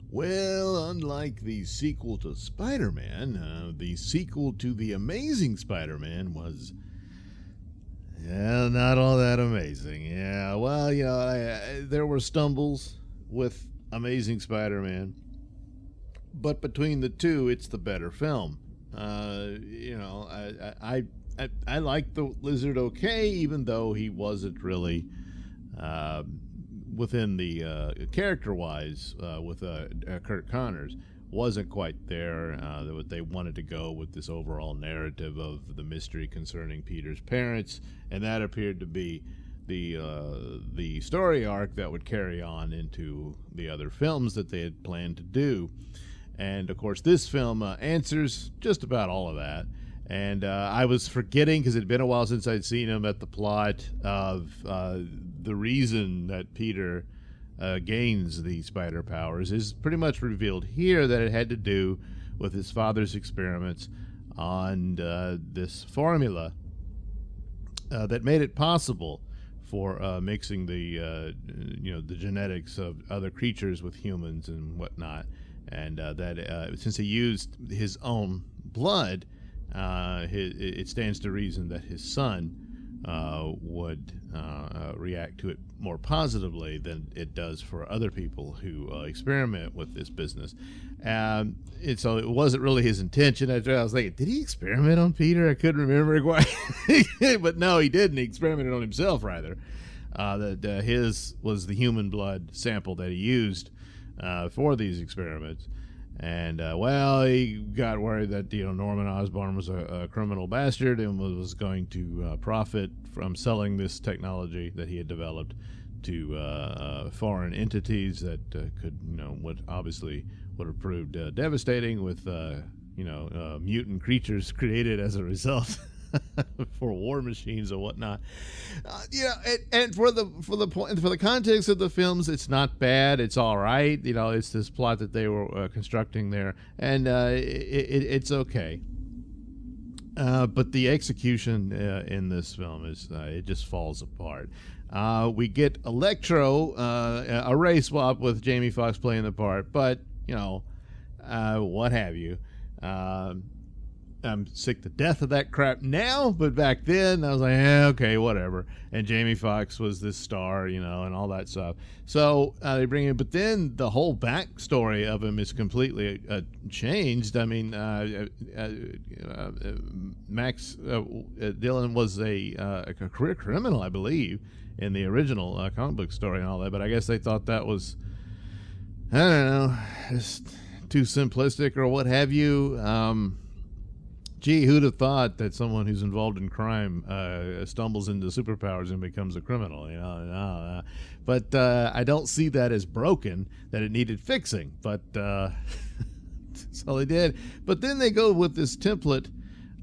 Well, unlike the sequel to Spider-Man, the sequel to The Amazing Spider-Man was, yeah, not all that amazing. Yeah, well, there were stumbles with Amazing Spider-Man, but between the two, it's the better film. I liked the Lizard okay, even though he wasn't really uh, within the character-wise with Kurt Connors wasn't quite there. They wanted to go with this overall narrative of the mystery concerning Peter's parents, and that appeared to be the story arc that would carry on into the other films that they had planned to do. And of course, this film answers just about all of that. And I was forgetting, because it had been a while since I'd seen him, at the plot of the reason that Peter gains the spider powers is pretty much revealed here, that it had to do with his father's experiments on this formula that made it possible for mixing the genetics of other creatures with humans and whatnot, and that since he used his own blood, it stands to reason that his son would react to it more positively than it does for other people who experiment with this business. And so it wasn't really his intention. I was thinking, did he experiment on Peter? I couldn't remember quite. But no, he didn't. He experimented on himself, rather. That his was the human blood sample that he used for these experiments. And, he got worried that, Norman Osborn was a criminal bastard and was going to profit from selling this technology that he had developed to foreign entities that would have proved devastating with, mutant creatures created as a result. For war machines or whatnot, and for the context of the films, it's not bad. It's all right. It's this plot that they were constructing there, and it's okay. But the execution in this film is it just falls apart. We get Electro, a race swap with Jamie Foxx playing the part, but what have you. I'm sick to death of that crap now, but back then I was like, okay, whatever. And Jamie Foxx was this star, and all that stuff. So they bring him, but then the whole backstory of him is completely changed. I mean, Max Dillon was a career criminal, I believe, in the original comic book story and all that. But I guess they thought that was, I don't know, just too simplistic or what have you. Gee, who'd have thought that someone who's involved in crime stumbles into superpowers and becomes a criminal? But I don't see that as broken, that it needed fixing. But so they did. But then they go with this template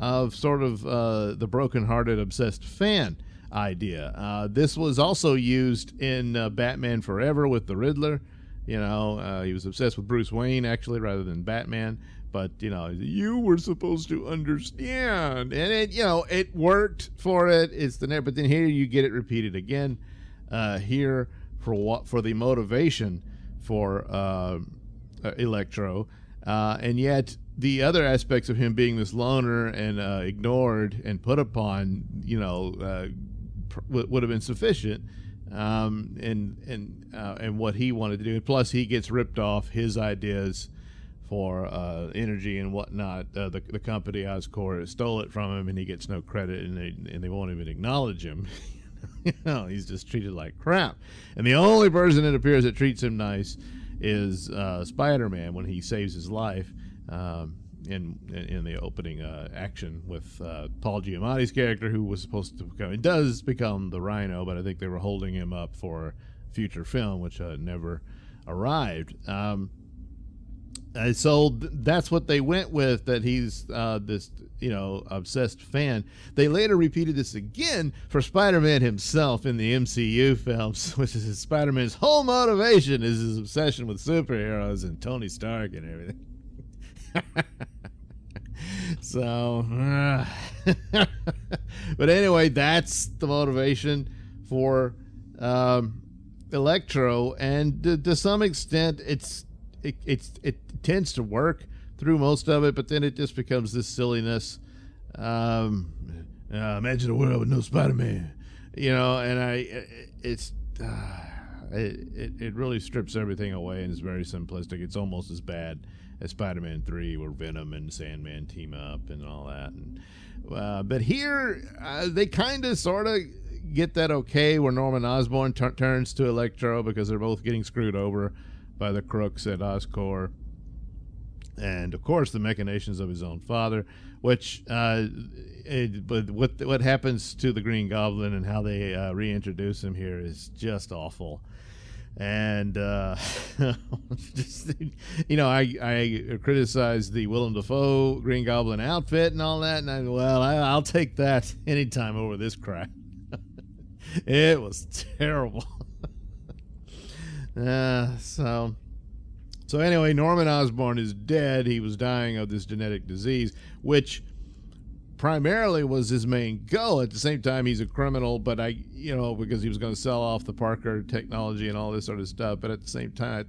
of sort of the broken-hearted, obsessed fan idea. This was also used in Batman Forever with the Riddler. He was obsessed with Bruce Wayne, actually, rather than Batman. But, you were supposed to understand. And it worked for it. But then here you get it repeated again. Here for the motivation for Electro. And yet the other aspects of him being this loner and ignored and put upon, would have been sufficient. And what he wanted to do. Plus, he gets ripped off his ideas for energy and whatnot. The company Oscorp stole it from him, and he gets no credit, and they won't even acknowledge him. He's just treated like crap. And the only person it appears that treats him nice is Spider-Man when he saves his life in the opening action with Paul Giamatti's character, who was supposed to become, it does become the Rhino, but I think they were holding him up for a future film, which never arrived. So that's what they went with, that he's this, obsessed fan. They later repeated this again for Spider-Man himself in the MCU films, which is Spider-Man's whole motivation is his obsession with superheroes and Tony Stark and everything. So, but anyway, that's the motivation for Electro, and to some extent, it tends to work through most of it, but then it just becomes this silliness. Imagine a world with no Spider-Man, and it really strips everything away and is very simplistic. It's almost as bad as Spider-Man 3, where Venom and Sandman team up and all that. But here, they kind of sort of get that okay, where Norman Osborn turns to Electro because they're both getting screwed over by the crooks at Oscorp. And, of course, the machinations of his own father, which, but what happens to the Green Goblin and how they reintroduce him here is just awful. And, just, I criticized the Willem Dafoe Green Goblin outfit and all that, and I'll take that anytime over this crap. It was terrible. So anyway, Norman Osborn is dead. He was dying of this genetic disease, which primarily was his main goal. At the same time, he's a criminal, but because he was going to sell off the Parker technology and all this sort of stuff. But at the same time,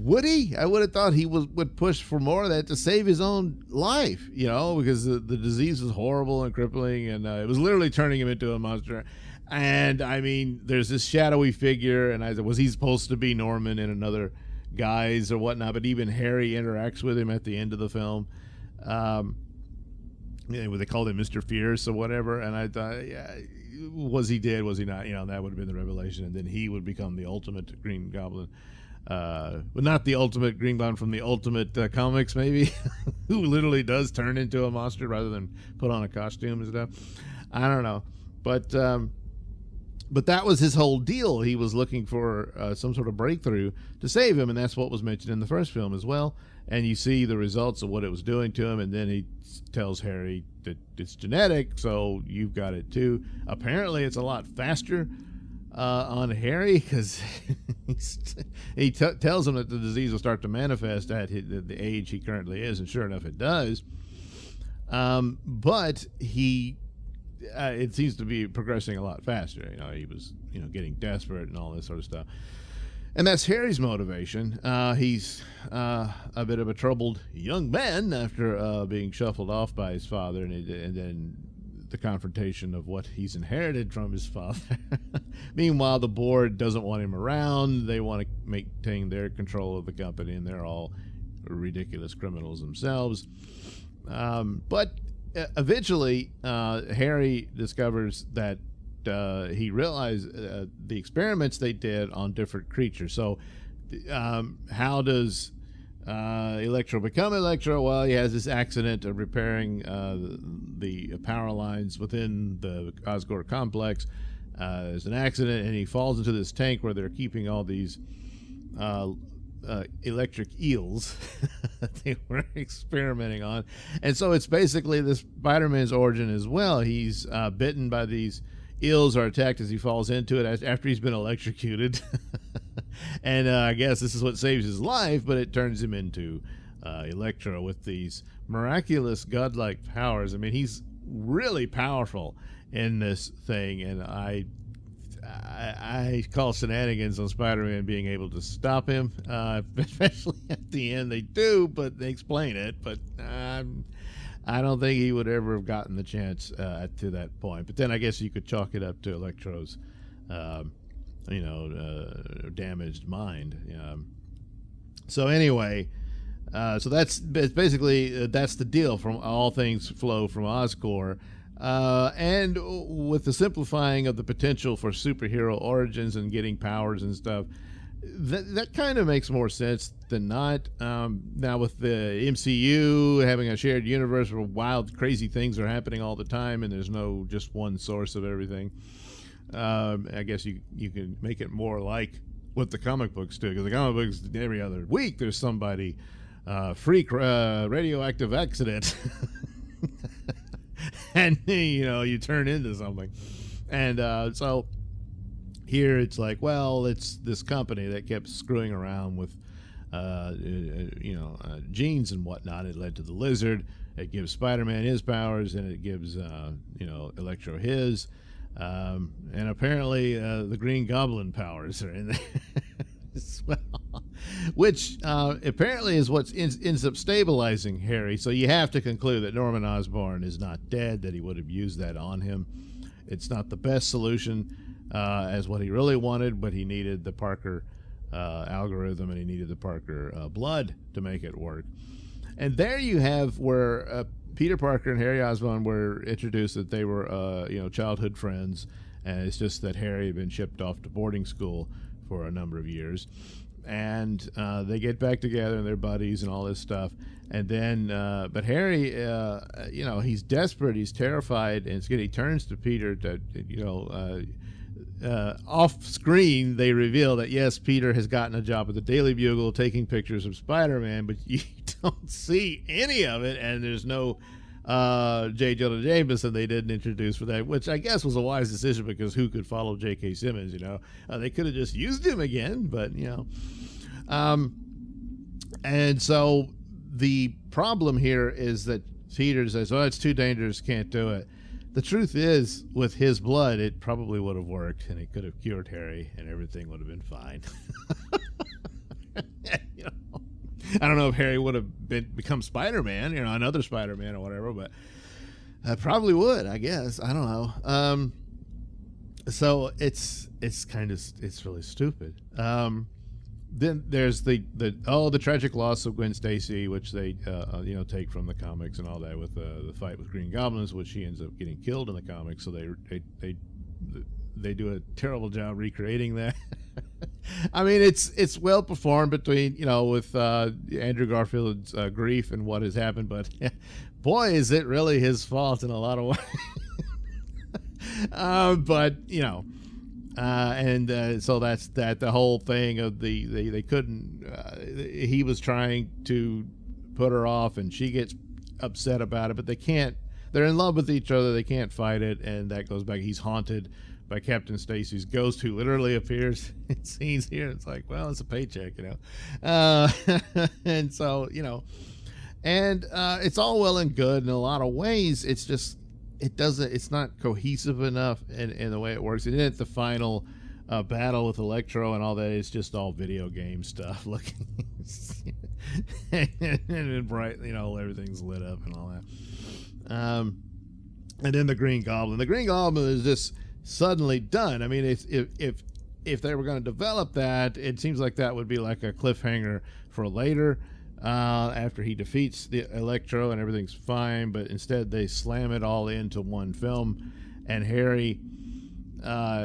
would he? I would have thought he would push for more of that to save his own life, because the disease was horrible and crippling, and it was literally turning him into a monster. And I mean, there's this shadowy figure, and I said, was he supposed to be Norman in another guise or whatnot? But even Harry interacts with him at the end of the film. They called him Mr. Fierce or whatever, and I thought, yeah, was he dead? Was he not? That would have been the revelation, and then he would become the ultimate Green Goblin. But not the ultimate Green Goblin from the Ultimate comics, maybe, who literally does turn into a monster rather than put on a costume and stuff. I don't know, but that was his whole deal. He was looking for some sort of breakthrough to save him, and that's what was mentioned in the first film as well. And you see the results of what it was doing to him, and then he tells Harry that it's genetic, so you've got it too. Apparently, it's a lot faster on Harry, because he tells him that the disease will start to manifest at the age he currently is, and sure enough, it does. But it seems to be progressing a lot faster. He was, getting desperate and all this sort of stuff. And that's Harry's motivation. He's a bit of a troubled young man after being shuffled off by his father, and then the confrontation of what he's inherited from his father. Meanwhile, the board doesn't want him around. They want to maintain their control of the company, and they're all ridiculous criminals themselves. But eventually, Harry discovers that he realized the experiments they did on different creatures. So how does Electro become Electro? Well, he has this accident of repairing the power lines within the Oscorp complex. There's an accident, and he falls into this tank where they're keeping all these electric eels that they were experimenting on. And so it's basically this Spider-Man's origin as well. He's bitten by these eels, are attacked as he falls into it after he's been electrocuted. And I guess this is what saves his life, but it turns him into Electro with these miraculous godlike powers. I mean, he's really powerful in this thing, and I call shenanigans on Spider-Man being able to stop him, especially at the end. They do, but they explain it. But I don't think he would ever have gotten the chance to that point. But then I guess you could chalk it up to Electro's, damaged mind. So anyway, so that's basically that's the deal. From all things flow from Oscorp. And with the simplifying of the potential for superhero origins and getting powers and stuff, that kind of makes more sense than not. Now with the MCU having a shared universe where wild, crazy things are happening all the time, and there's no just one source of everything, I guess you can make it more like what the comic books do, because the comic books, every other week there's somebody freak radioactive accident. And you turn into something. And so here it's like, well, it's this company that kept screwing around with genes and whatnot. It led to the Lizard. It gives Spider-Man his powers, and it gives Electro his, and apparently the Green Goblin powers are in there as well. which apparently is what ends up stabilizing Harry. So you have to conclude that Norman Osborn is not dead, that he would have used that on him. It's not the best solution as what he really wanted, but he needed the Parker algorithm, and he needed the Parker blood to make it work. And there you have where Peter Parker and Harry Osborn were introduced, that they were childhood friends, and it's just that Harry had been shipped off to boarding school for a number of years. And they get back together and they're buddies and all this stuff. And then, but Harry, he's desperate, he's terrified, and he turns to Peter to, off screen, they reveal that yes, Peter has gotten a job at the Daily Bugle taking pictures of Spider-Man, but you don't see any of it, and there's no J. Jonah Jameson they didn't introduce for that, which I guess was a wise decision, because who could follow J.K. Simmons? They could have just used him again, but and so the problem here is that Peter says, "Oh, it's too dangerous, can't do it." The truth is, with his blood, it probably would have worked, and it could have cured Harry, and everything would have been fine. I don't know if Harry would have become Spider-Man, another Spider-Man or whatever, but probably would, I guess. I don't know. So it's really stupid. Then there's the tragic loss of Gwen Stacy, which they take from the comics and all that, with the fight with Green Goblins, which she ends up getting killed in the comics. So they do a terrible job recreating that. I mean, it's well performed between with Andrew Garfield's grief and what has happened, but boy, is it really his fault in a lot of ways. But so that's that. The whole thing of they couldn't. He was trying to put her off, and she gets upset about it, but they can't. They're in love with each other. They can't fight it, and that goes back. He's haunted by Captain Stacy's ghost, who literally appears in scenes here. It's like, well, it's a paycheck, and so and it's all well and good in a lot of ways. It's just it's not cohesive enough in the way it works. And then at the final battle with Electro and all that, it's just all video game stuff looking and bright, everything's lit up and all that. And then the Green Goblin is just suddenly done. I mean, if they were going to develop that, it seems like that would be like a cliffhanger for later, after he defeats the Electro and everything's fine, but instead they slam it all into one film. And Harry,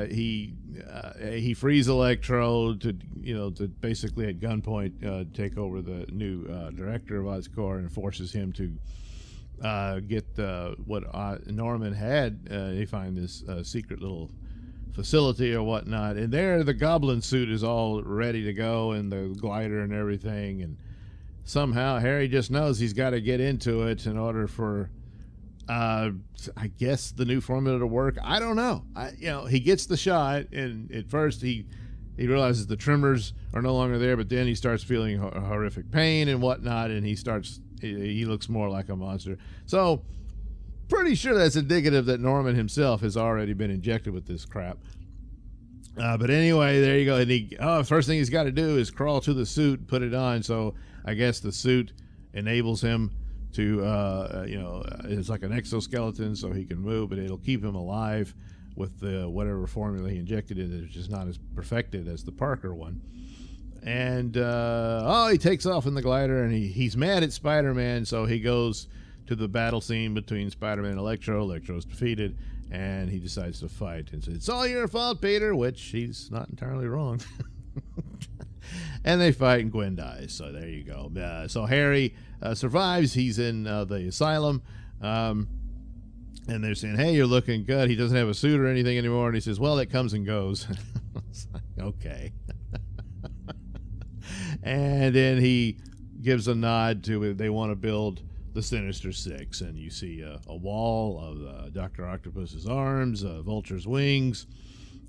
he frees Electro to basically at gunpoint take over the new director of Oscorp, and forces him to get what Norman had. They find this secret little facility or whatnot, and there the Goblin suit is all ready to go, and the glider and everything, and somehow Harry just knows he's got to get into it in order for I guess the new formula to work. I don't know. He gets the shot, and at first he realizes the tremors are no longer there, but then he starts feeling horrific pain and whatnot, and he looks more like a monster. So pretty sure that's indicative that Norman himself has already been injected with this crap. But anyway, there you go. And first thing he's got to do is crawl to the suit, put it on. So I guess the suit enables him to, it's like an exoskeleton, so he can move, but it'll keep him alive with whatever formula he injected in. It's just not as perfected as the Parker one. And he takes off in the glider, and he's mad at Spider-Man, so he goes to the battle scene between Spider-Man and Electro. Electro's defeated, and he decides to fight and says, "It's all your fault, Peter," which he's not entirely wrong. And they fight, and Gwen dies. So there you go. So Harry survives. He's in the asylum, and they're saying, "Hey, you're looking good." He doesn't have a suit or anything anymore, and he says, "Well, it comes and goes." It's like, okay. And then he gives a nod to they want to build the Sinister Six, and you see a wall of Dr. Octopus's arms, Vulture's wings,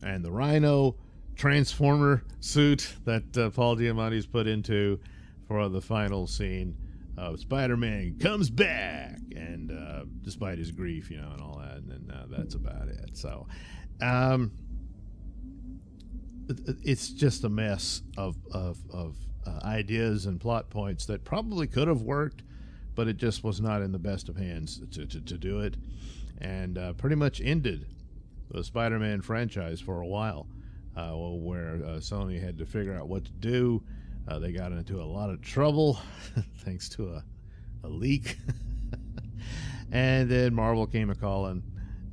and the Rhino Transformer suit that Paul Giamatti's put into for the final scene of Spider-Man comes back, and despite his grief, and all that, and then that's about it. So it's just a mess of ideas and plot points that probably could have worked, but it just was not in the best of hands to do it, and pretty much ended the Spider-Man franchise for a while, where Sony had to figure out what to do. They got into a lot of trouble thanks to a leak. And then Marvel came a-calling,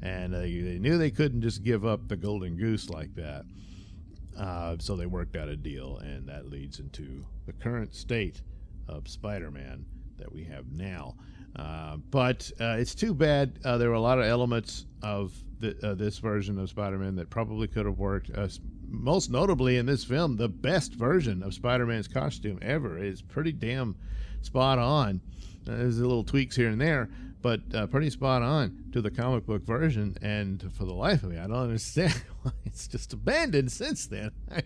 and they knew they couldn't just give up the golden goose like that. So they worked out a deal, and that leads into the current state of Spider-Man that we have now. But it's too bad. There were a lot of elements of this version of Spider-Man that probably could have worked. Most notably in this film, the best version of Spider-Man's costume ever is pretty damn spot on. There's little tweaks here and there, but pretty spot on to the comic book version. And for the life of me, I don't understand why it's just abandoned since then. But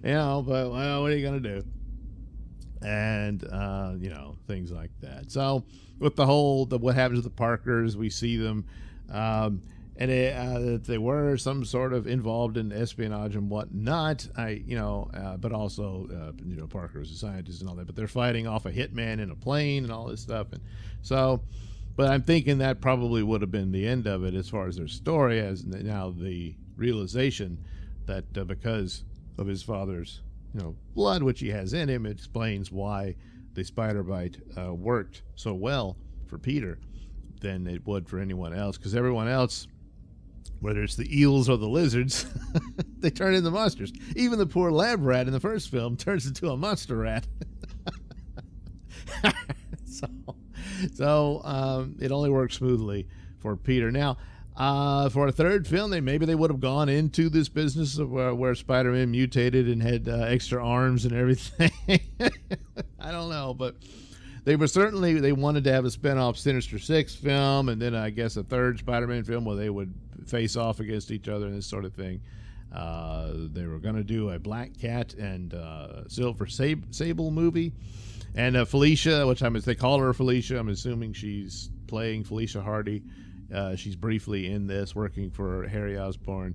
well, what are you gonna do? And things like that. So with what happens to the Parkers, we see them, and they were some sort of involved in espionage and whatnot. But also Parker is a scientist and all that. But they're fighting off a hitman in a plane and all this stuff. And so, but I'm thinking that probably would have been the end of it as far as their story. As now the realization that because of his father's blood, which he has in him, it explains why the spider bite worked so well for Peter than it would for anyone else. Because everyone else, whether it's the eels or the lizards, they turn into monsters. Even the poor lab rat in the first film turns into a monster rat. So it only works smoothly for Peter. Now, for a third film, maybe they would have gone into this business of where Spider-Man mutated and had extra arms and everything. I don't know, but they wanted to have a spin-off Sinister Six film, and then I guess a third Spider-Man film where they would face off against each other and this sort of thing. They were going to do a Black Cat and Silver Sable movie, and Felicia, which they call her Felicia. I'm assuming she's playing Felicia Hardy. She's briefly in this, working for Harry Osborn,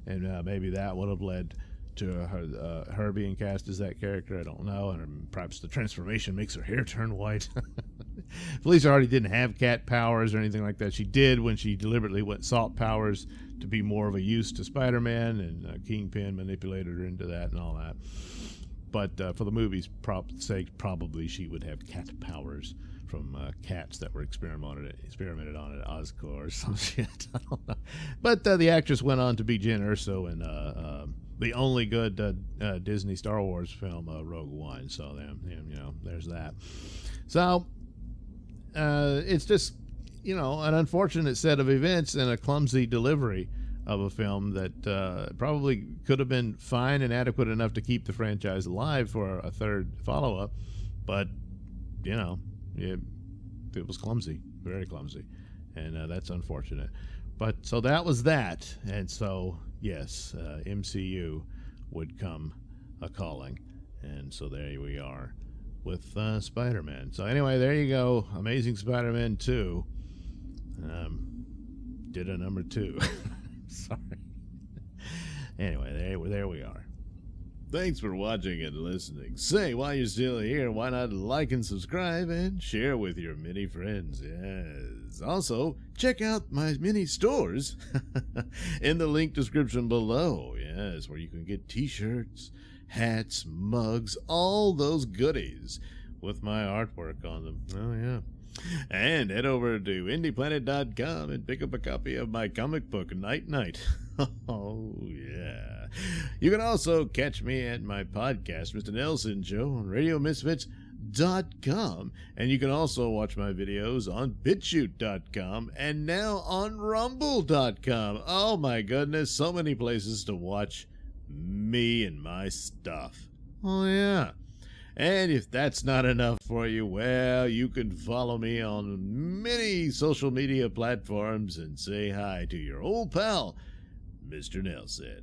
and maybe that would have led to her being cast as that character. I don't know, and perhaps the transformation makes her hair turn white. Felicia Hardy didn't have cat powers or anything like that. She did when she deliberately sought powers to be more of a use to Spider-Man, and Kingpin manipulated her into that and all that. But for the movie's sake, probably she would have cat powers from cats that were experimented on at Oscorp or some shit. I don't know. But the actress went on to be Jen Erso in the only good Disney Star Wars film, Rogue One. So there's that. So it's just an unfortunate set of events and a clumsy delivery of a film that probably could have been fine and adequate enough to keep the franchise alive for a third follow-up, but it was clumsy, very clumsy, and that's unfortunate. But so that was that, and so yes, MCU would come a-calling, and so there we are with Spider-Man. So anyway, there you go, Amazing Spider-Man 2. Did a number 2. Sorry. Anyway, there we are. Thanks for watching and listening. Say, while you're still here, why not like and subscribe and share with your many friends? Yes. Also, check out my mini stores in the link description below. Yes, where you can get t-shirts, hats, mugs, all those goodies with my artwork on them. Oh, yeah. And head over to indieplanet.com and pick up a copy of my comic book, Night Night. Oh, yeah. You can also catch me at my podcast, Mr. Nailsin Show, on RadioMisfits.com. And you can also watch my videos on BitChute.com and now on Rumble.com. Oh, my goodness, so many places to watch me and my stuff. Oh, yeah. And if that's not enough for you, well, you can follow me on many social media platforms and say hi to your old pal, Mr. Nailsin.